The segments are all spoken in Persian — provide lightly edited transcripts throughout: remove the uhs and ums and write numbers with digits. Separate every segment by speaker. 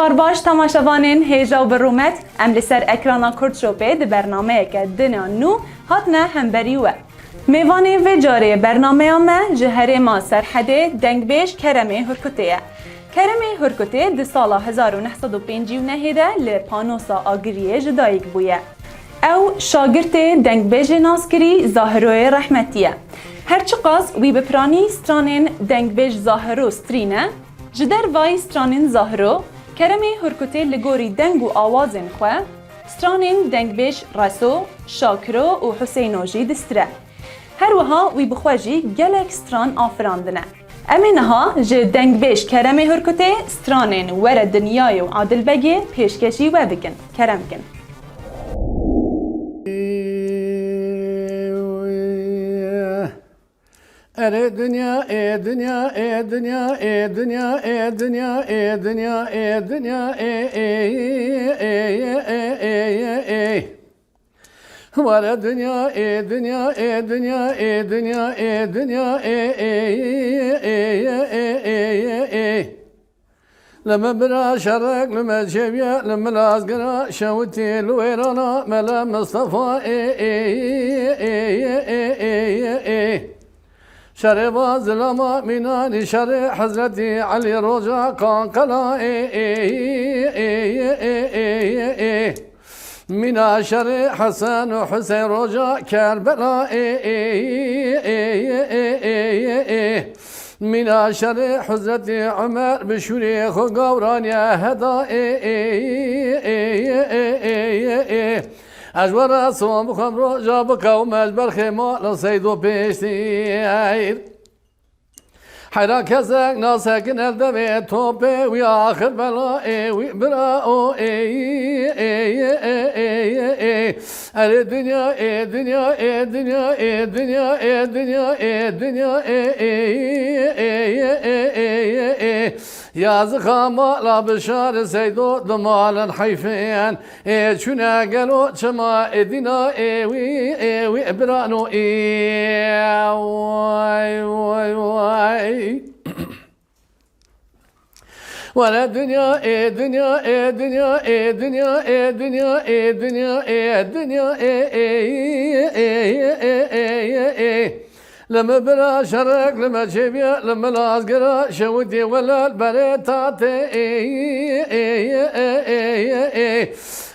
Speaker 1: روژگار باش تماشاوانین هیجا و برومت ام لسر اکرانا کرد شوپه ده برنامه که دنیا نو هاتنه همبری و میوانی و جاره برنامه ما جهره ما سرحده دنگ بیش کرمه هرکتیه. کرمه هرکته ده سال 1959 ده لپانوسا آگریه جدایک بویه. او شاگرت دنگ بیش ناسکری ظاهروی رحمتیه. هرچی قاس وی بپرانی سترانین دنگ بیش ظاهرو سترینه جدر وای سترانین ظاهرو کرمی هرکته لگوری دنگ و آوازن خواه سترانین دنگ بیش رسو، شاکرو و حسینو جی دستره. هر وها وی بخواجی گلک ستران آفراندنه. امینها جه دنگ بیش کرمی هرکته سترانین ور دنیای و عادل بگی پیشکشی و بکن. کرم کن.
Speaker 2: اره دنیا ای دنیا ای دنیا ای دنیا ای دنیا ای دنیا ای دنیا ای ای واره دنیا ای دنیا ای دنیا ای دنیا ای دنیا ای لما برا شرق لما جبيا لما لازقنا شوتي لويرانا ملا مصطفى شر وازلما منان شر حضرتي علي رجا كان قلا من شر حسن وحسين رجا كربلا من شر حضرتي عمر بشريخ وقوران يا هدا اجوار صوم خمر جابك ومجبر خمال صيدو بيشتير حيرا كزك ناسكن الدمي توبي ويا آخر بلا وبراء اري دنيا دنيا دنيا دنيا دنيا دنيا يا زخامة لا بشار سيدو دمالا حيفين شنا قالوا شما ادنا وي برانو واي ولا دنيا دنيا دنيا دنيا دنيا دنيا دنيا لما بلا شرق لما جيبيا لما لازقرا شودي ولا البريتات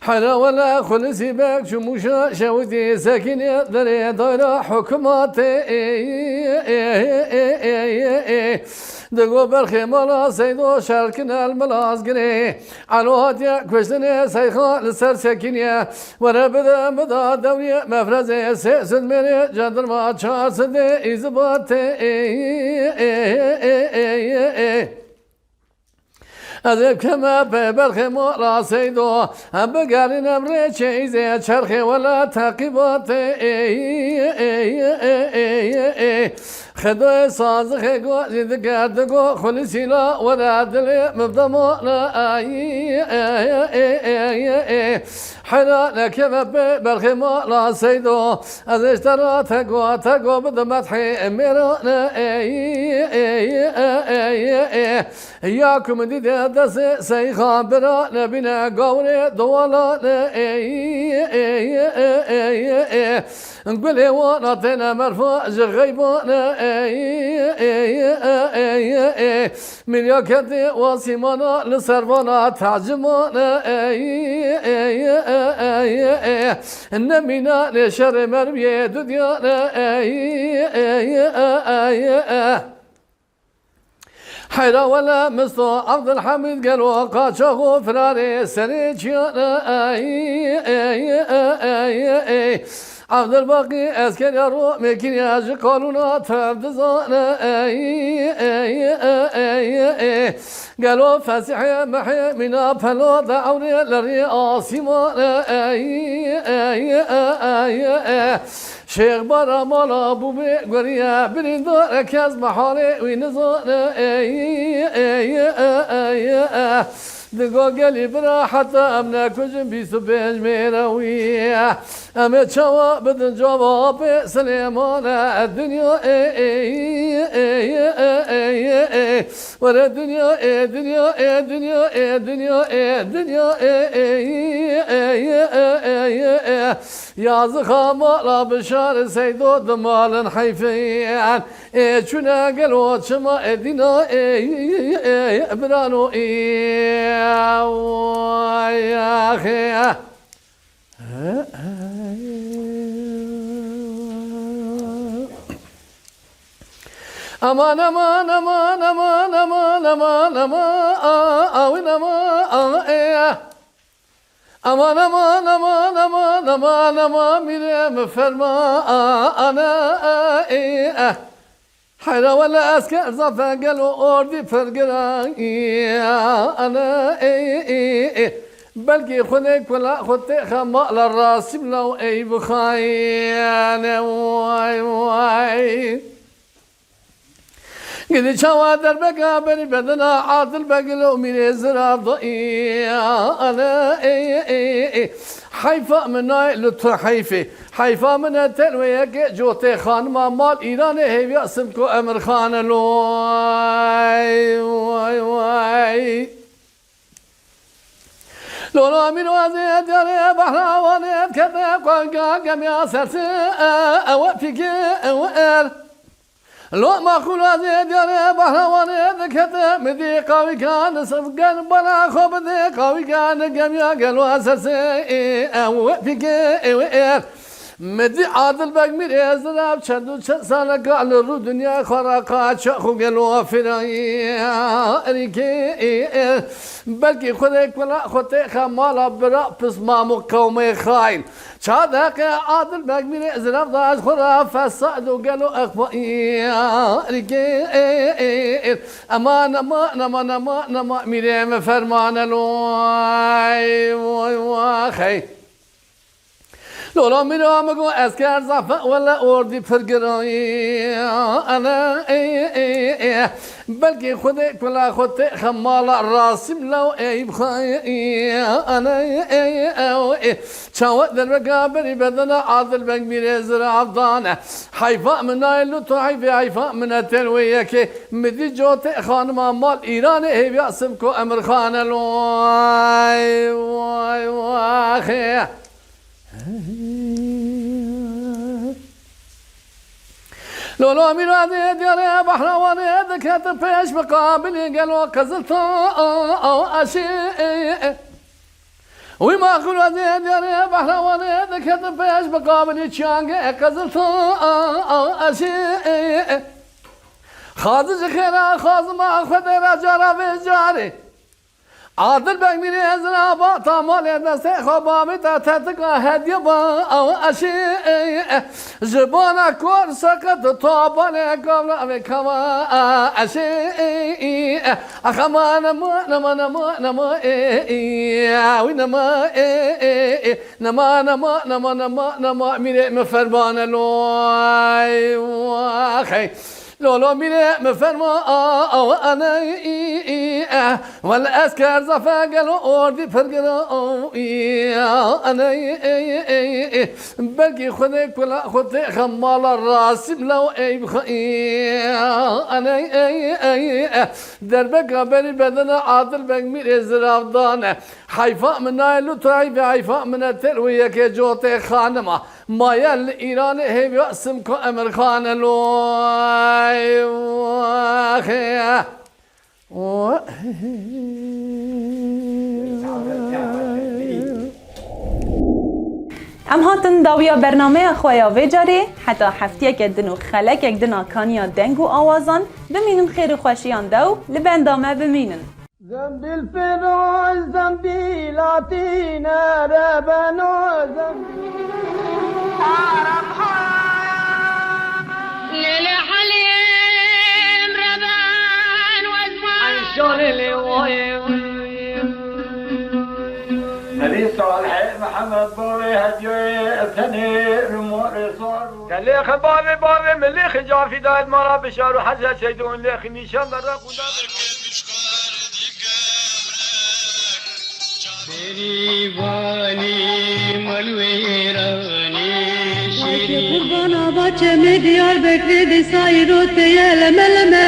Speaker 2: حلا ولا خلصي باك شموشا شودي ساكنة دري دايرة حكمات دقو برخي مالا سيدو شاركنا الملازقري علوهاتيا كوشتني سيخان لسر ساكنية ورا بدا دورية مفرزي سيسد مني جدر ما تشار سدي إزبات أذب كما ببرخي مولا سيدو هم بقارن أمري شيزي شرخي ولا تاقبات خدوي صازخي قو جد قردقو خلصي لا ورادلي مبضمونا حنا لكما ببرخي مولا سيدو أذ اشترى تقو بدمتحي أميرونا إياكم دي دس سيخان برا نبينا قوري دوالا نقبل واناتنا مرفوع جغيبانا من يكدي واسمانا لسروانا تعجمانا نمينا لشر مربيه دنيانا حيرا ولا مستو عبد الحميد قالوا قاچاغو فراري سريجيانا عبد الباقي اسكر يارو مكين ياجي قانونا تردزانا قالوا فاسحي محي منا فلو دعوني للرئاسي مانا شيخ برا مالا بوبي قريا برندو ركز محالي وينزانا دقا قلي برا حتى أمنا كجن بيسو بيج ميروية أما تشوا بدن جواب سليمان الدنيا ورا الدنيا دنيا دنيا دنيا yazık amala bişar seydo dmalın hayfiyan çuna gel o çıma edina brano ya aman aman aman aman aman aman aman aman aman aman aman aman aman aman mirem ferma ana حيرا ولا أسكر زفا قالوا أوردي فرقران أنا بلكي خذك ولا خذت خماء للراس لو أي بخاين واي واي قد شوادر بقى بني بدنا عاطل بقلو من زراب ضئي أنا حيفا من لطر حيفا من التنوية جوتي خان ما مال إيران هي ياسمكو أمر خان الواي واي واي لولا من وزيد يا بحر ونيت كذا قاقا قم يا سرسي أوفيك أوئر لو ما خلا زيد يا بحر ونيت كذا مذي قوي كان صفقا بلا خب ذي قوي كان قم يا قلوا سرسي أوفيك أوئر مدي عادل بقمير ازراب چندو سالا قال رو دنيا خراقات شخو قلوا فراي بلكي خذك ولا خذك خمالا برا بس ما مقومي خاين شادك عادل بقمير ازراب داش خرا فساد وقالوا اخفائي امان امان امان امان امان ميريم فرمان الواي واخي لولا میرا مگو اسکر زفا ولا اردی فرگرایی انا بلکه خود کلا خود خمال راسم لو ای بخایی انا چاوت در مقابری بدنا عادل بنگ میره زراب دانه حیفا من ایلو تو حیفا من التنویه که مدی جوت خانم مال ایران هیویاسم کو امر خان الوای وای وای لولو میرادی دیاره بحروانی دکت پیش مقابلی گلو قزلتا اشی وی ما خلو دیاره بحروانی دکت پیش مقابلی چانگه قزلتا اشی خازج خیرا خازما خود رجارا بجاری عادل بقمير ازرابا تامال دسته خوابامي تتقى هديه با او اشي زبانا كور سكت طابل قبل بكما اشي اخما نما نما نما نما وينما نما نما نما نما نما ميري مفربان الواي واخي لولو ميري مفرما او انا ولا اسكر زفا قالوا اوردي فرقنا انا بلكي خذك ولا خذ خمال الراس لو اي بخي انا دربك قبل بدنا عاطل بقمير ازراف دانه حيفاء من نايلو تعيب حيفاء من الترويه كجوتي خانمه ما يل ايران هي يقسمكو امر خان الواي واخي
Speaker 1: ام هاتن داویا برنامه خویا ویجاری حتی هفته یک دنو خلک یک دنا کانیا دنگو آوازان بمینن خیر خوشیان دو لبندامه بمینن
Speaker 3: زنبیل فراز زنبیلاتی نربنو زنبیل عرب
Speaker 4: للحليم ربان وزمان
Speaker 3: عشان اللي
Speaker 5: نبي صالح محمد بوري هديوي ثاني رمور صار
Speaker 3: اللي خبابي بابي من اللي خجا في دايد مرا بشار وحزة سيدون اللي خنيشان برا قدا
Speaker 6: Kurbana bahçemi Diyarbakır'da sayrote yelemeleme.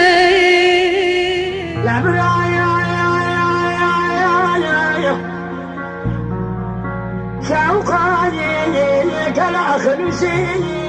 Speaker 7: شوقاني لك الأخر سيني